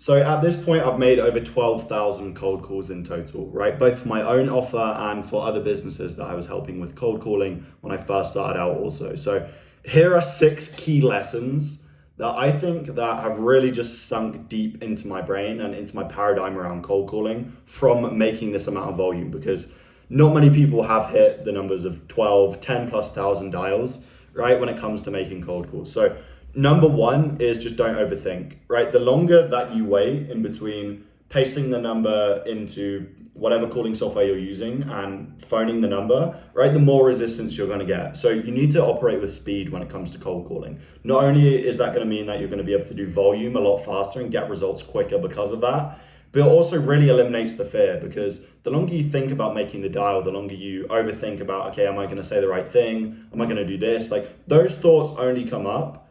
So at this point, I've made over 12,000 cold calls in total, right? Both for my own offer and for other businesses that I was helping with cold calling when I first started out also. So here are 6 key lessons that I think that have really just sunk deep into my brain and into my paradigm around cold calling from making this amount of volume, because not many people have hit the numbers of 12, 10 plus thousand dials, right? When it comes to making cold calls. So number one is just don't overthink, right? The longer that you wait in between pasting the number into whatever calling software you're using and phoning the number, right, the more resistance you're going to get. So you need to operate with speed when it comes to cold calling. Not only is that going to mean that you're going to be able to do volume a lot faster and get results quicker because of that, but it also really eliminates the fear, because the longer you think about making the dial, the longer you overthink about, okay, am I going to say the right thing? Am I going to do this? Like, those thoughts only come up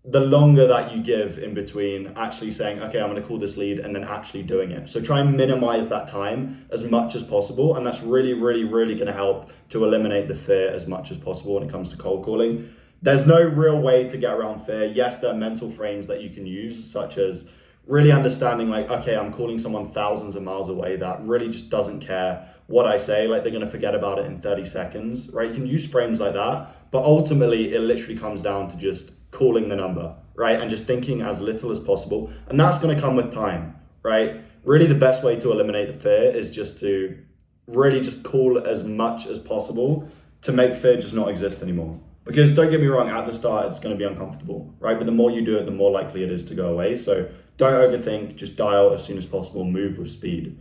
the longer that you give in between actually saying, okay, I'm going to call this lead, and then actually doing it. So try and minimize that time as much as possible. And that's really, really, really going to help to eliminate the fear as much as possible when it comes to cold calling. There's no real way to get around fear. Yes, there are mental frames that you can use, such as really understanding like, okay, I'm calling someone thousands of miles away that really just doesn't care what I say. Like, they're going to forget about it in 30 seconds, right? You can use frames like that, but ultimately it literally comes down to just calling the number, right? And just thinking as little as possible. And that's going to come with time, right? Really, the best way to eliminate the fear is just to really just call as much as possible to make fear just not exist anymore. Because don't get me wrong, at the start, it's going to be uncomfortable, right? But the more you do it, the more likely it is to go away. So don't overthink, just dial as soon as possible, move with speed.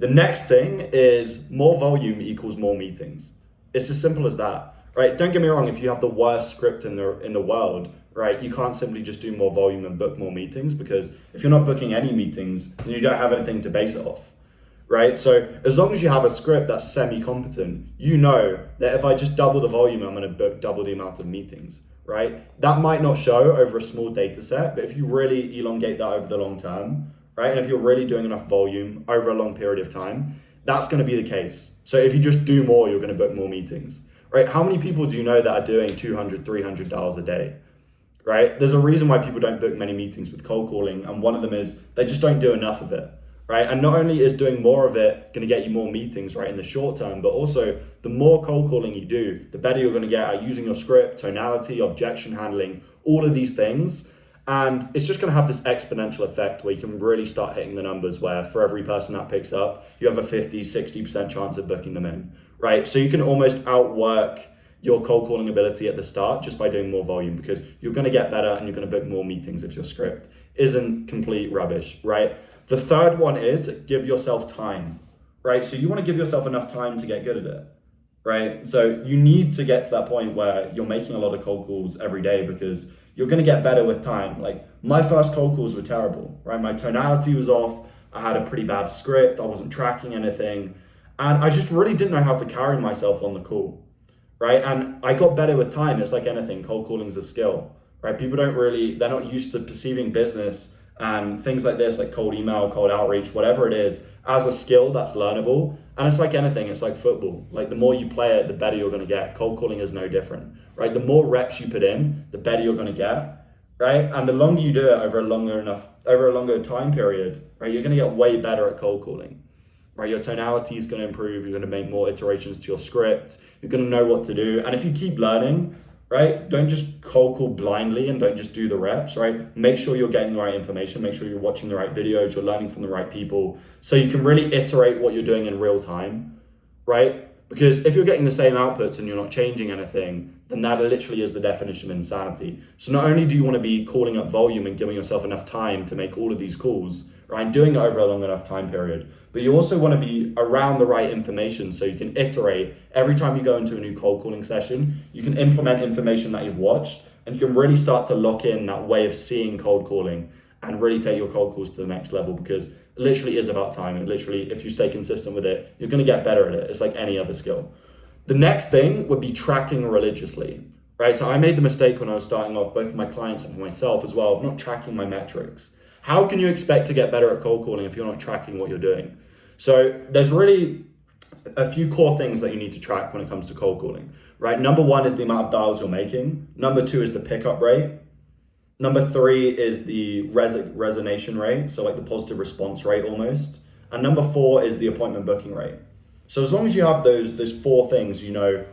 The next thing is more volume equals more meetings. It's as simple as that, right? Don't get me wrong, if you have the worst script in the world, right, you can't simply just do more volume and book more meetings, because if you're not booking any meetings, then you don't have anything to base it off, right? So as long as you have a script that's semi-competent, you know that if I just double the volume, I'm going to book double the amount of meetings, right? That might not show over a small data set, but if you really elongate that over the long term, right, and if you're really doing enough volume over a long period of time, that's going to be the case. So if you just do more, you're going to book more meetings, right? How many people do you know that are doing 200, 300 dials a day? Right? There's a reason why people don't book many meetings with cold calling, and one of them is they just don't do enough of it, right? And not only is doing more of it going to get you more meetings, right, in the short term, but also the more cold calling you do, the better you're going to get at using your script, tonality, objection handling, all of these things. And it's just going to have this exponential effect where you can really start hitting the numbers where for every person that picks up, you have a 50, 60% chance of booking them in, right? So you can almost outwork your cold calling ability at the start just by doing more volume, because you're going to get better and you're going to book more meetings if your script isn't complete rubbish, right? The third one is give yourself time, right? So you want to give yourself enough time to get good at it, right? So you need to get to that point where you're making a lot of cold calls every day, because you're going to get better with time. Like, my first cold calls were terrible, right? My tonality was off. I had a pretty bad script. I wasn't tracking anything. And I just really didn't know how to carry myself on the call, right? And I got better with time. It's like anything, cold calling is a skill, right? People they're not used to perceiving business and things like this, like cold email, cold outreach, whatever it is, as a skill that's learnable. And it's like anything, it's like football. Like, the more you play it, the better you're going to get. Cold calling is no different, right? The more reps you put in, the better you're going to get, right? And the longer you do it over a longer time period, right, you're going to get way better at cold calling. Right, your tonality is going to improve. You're going to make more iterations to your script. You're going to know what to do. And if you keep learning, right, don't just cold call blindly and don't just do the reps, right? Make sure you're getting the right information. Make sure you're watching the right videos. You're learning from the right people, so you can really iterate what you're doing in real time, right? Because if you're getting the same outputs and you're not changing anything, then that literally is the definition of insanity. So not only do you want to be calling up volume and giving yourself enough time to make all of these calls, right, and doing it over a long enough time period, but you also want to be around the right information so you can iterate. Every time you go into a new cold calling session, you can implement information that you've watched, and you can really start to lock in that way of seeing cold calling and really take your cold calls to the next level, because it literally is about time. And literally, if you stay consistent with it, you're going to get better at it. It's like any other skill. The next thing would be tracking religiously, right? So I made the mistake when I was starting off, both for my clients and for myself as well, of not tracking my metrics. How can you expect to get better at cold calling if you're not tracking what you're doing? So there's really a few core things that you need to track when it comes to cold calling, right? Number one is the amount of dials you're making. Number two is the pickup rate. Number 3 is the resonation rate, so like the positive response rate almost. And number 4 is the appointment booking rate. So as long as you have those 4 things, you know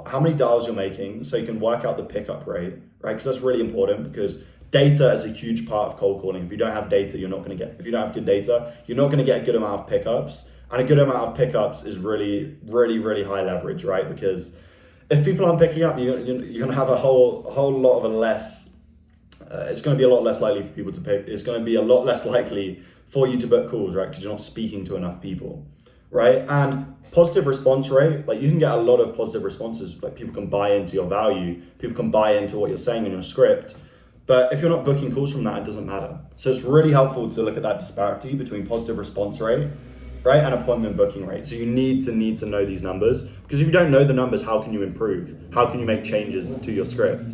how many dials you're making, so you can work out the pickup rate, right? Because that's really important, because data is a huge part of cold calling. If you don't have data, if you don't have good data, you're not gonna get a good amount of pickups. And a good amount of pickups is really, really, really high leverage, right? Because if people aren't picking up, you're gonna have a whole lot of a less, it's going to be a lot less likely for people to pick. It's going to be a lot less likely for you to book calls, right? Because you're not speaking to enough people, right? And positive response rate, like you can get a lot of positive responses. Like people can buy into your value, people can buy into what you're saying in your script. But if you're not booking calls from that, it doesn't matter. So it's really helpful to look at that disparity between positive response rate, right, and appointment booking rate. So you need to know these numbers, because if you don't know the numbers, how can you improve? How can you make changes to your script?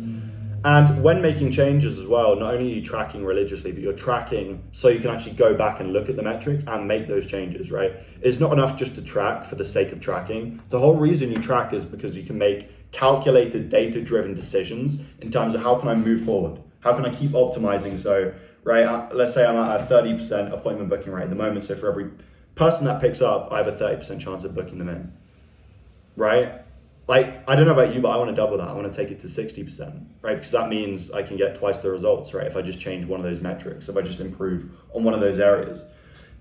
And when making changes as well, not only are you tracking religiously, but you're tracking so you can actually go back and look at the metrics and make those changes, right? It's not enough just to track for the sake of tracking. The whole reason you track is because you can make calculated, data-driven decisions in terms of how can I move forward? How can I keep optimizing? So, right, let's say I'm at a 30% appointment booking rate at the moment. So for every person that picks up, I have a 30% chance of booking them in, right? Like, I don't know about you, but I want to double that. I want to take it to 60%, right? Because that means I can get twice the results, right? If I just change one of those metrics, if I just improve on one of those areas.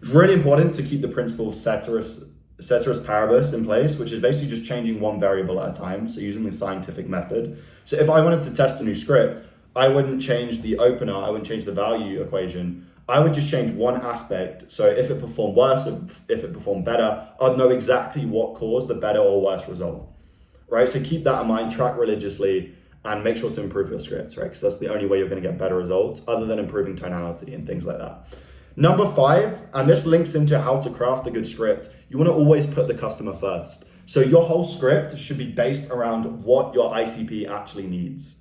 It's really important to keep the principle of ceteris paribus in place, which is basically just changing one variable at a time. So using the scientific method. So if I wanted to test a new script, I wouldn't change the opener, I wouldn't change the value equation. I would just change one aspect. So if it performed worse, if it performed better, I'd know exactly what caused the better or worse result. Right, so keep that in mind, track religiously, and make sure to improve your scripts, right? Because that's the only way you're going to get better results, other than improving tonality and things like that. Number 5, and this links into how to craft a good script, you want to always put the customer first. So your whole script should be based around what your ICP actually needs,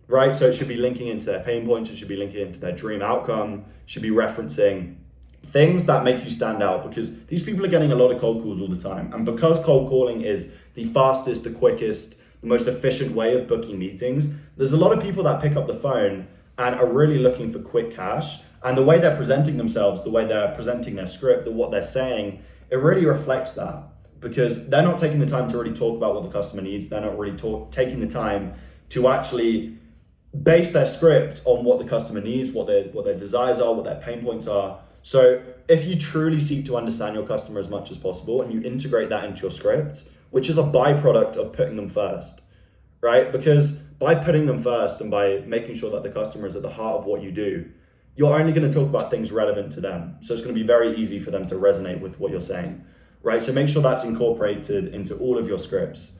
right? So it should be linking into their pain points, it should be linking into their dream outcome, should be referencing things that make you stand out, because these people are getting a lot of cold calls all the time. And because cold calling is the fastest, the quickest, the most efficient way of booking meetings, there's a lot of people that pick up the phone and are really looking for quick cash. And the way they're presenting themselves, the way they're presenting their script, what they're saying, it really reflects that, because they're not taking the time to really talk about what the customer needs. They're not really taking the time to actually base their script on what the customer needs, what their desires are, what their pain points are. So if you truly seek to understand your customer as much as possible and you integrate that into your script, which is a byproduct of putting them first, right? Because by putting them first and by making sure that the customer is at the heart of what you do, you're only going to talk about things relevant to them. So it's going to be very easy for them to resonate with what you're saying, right? So make sure that's incorporated into all of your scripts.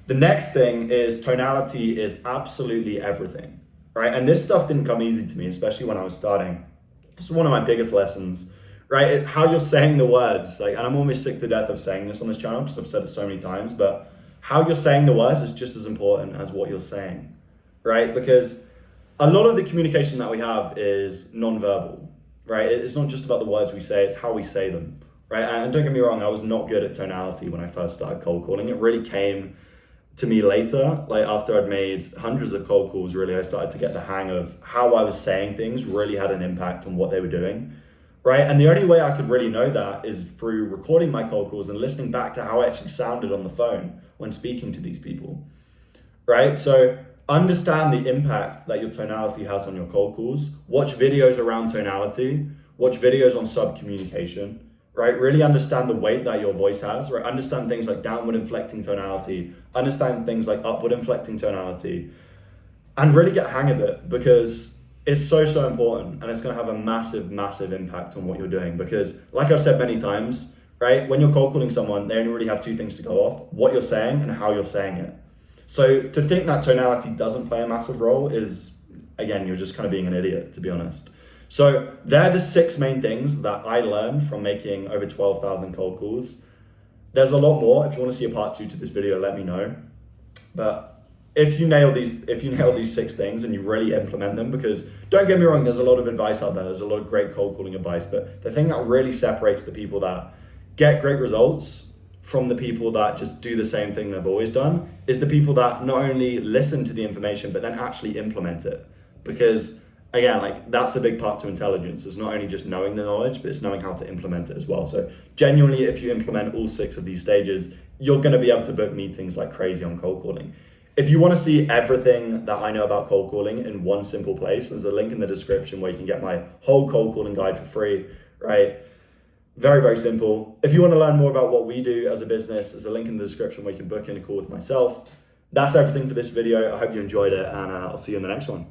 The next thing is tonality is absolutely everything, right? And this stuff didn't come easy to me, especially when I was starting. It's one of my biggest lessons, right? How you're saying the words, like, and I'm almost sick to death of saying this on this channel because I've said it so many times, but how you're saying the words is just as important as what you're saying, right? Because a lot of the communication that we have is nonverbal, right? It's not just about the words we say, it's how we say them, right? And don't get me wrong, I was not good at tonality when I first started cold calling. It really came to me later, like after I'd made hundreds of cold calls, really, I started to get the hang of how I was saying things really had an impact on what they were doing, right? And the only way I could really know that is through recording my cold calls and listening back to how I actually sounded on the phone when speaking to these people, right? So understand the impact that your tonality has on your cold calls. Watch videos around tonality, watch videos on sub-communication, right? Really understand the weight that your voice has, right? Understand things like downward inflecting tonality, understand things like upward inflecting tonality, and really get a hang of it, because it's so important, and it's going to have a massive impact on what you're doing. Because like I've said many times, right? When you're cold calling someone, they only really have 2 things to go off: what you're saying and how you're saying it. So to think that tonality doesn't play a massive role is, again, you're just kind of being an idiot, to be honest. So they're the 6 main things that I learned from making over 12,000 cold calls. There's a lot more. If you want to see a part 2 to this video, let me know. But if you nail these 6 things and you really implement them, because don't get me wrong, there's a lot of advice out there. There's a lot of great cold calling advice, but the thing that really separates the people that get great results from the people that just do the same thing they've always done is the people that not only listen to the information, but then actually implement it. Because again, like that's a big part to intelligence. It's not only just knowing the knowledge, but it's knowing how to implement it as well. So genuinely, if you implement all 6 of these stages, you're going to be able to book meetings like crazy on cold calling. If you want to see everything that I know about cold calling in one simple place, there's a link in the description where you can get my whole cold calling guide for free, right? Very, very simple. If you want to learn more about what we do as a business, there's a link in the description where you can book in a call with myself. That's everything for this video. I hope you enjoyed it, and I'll see you in the next one.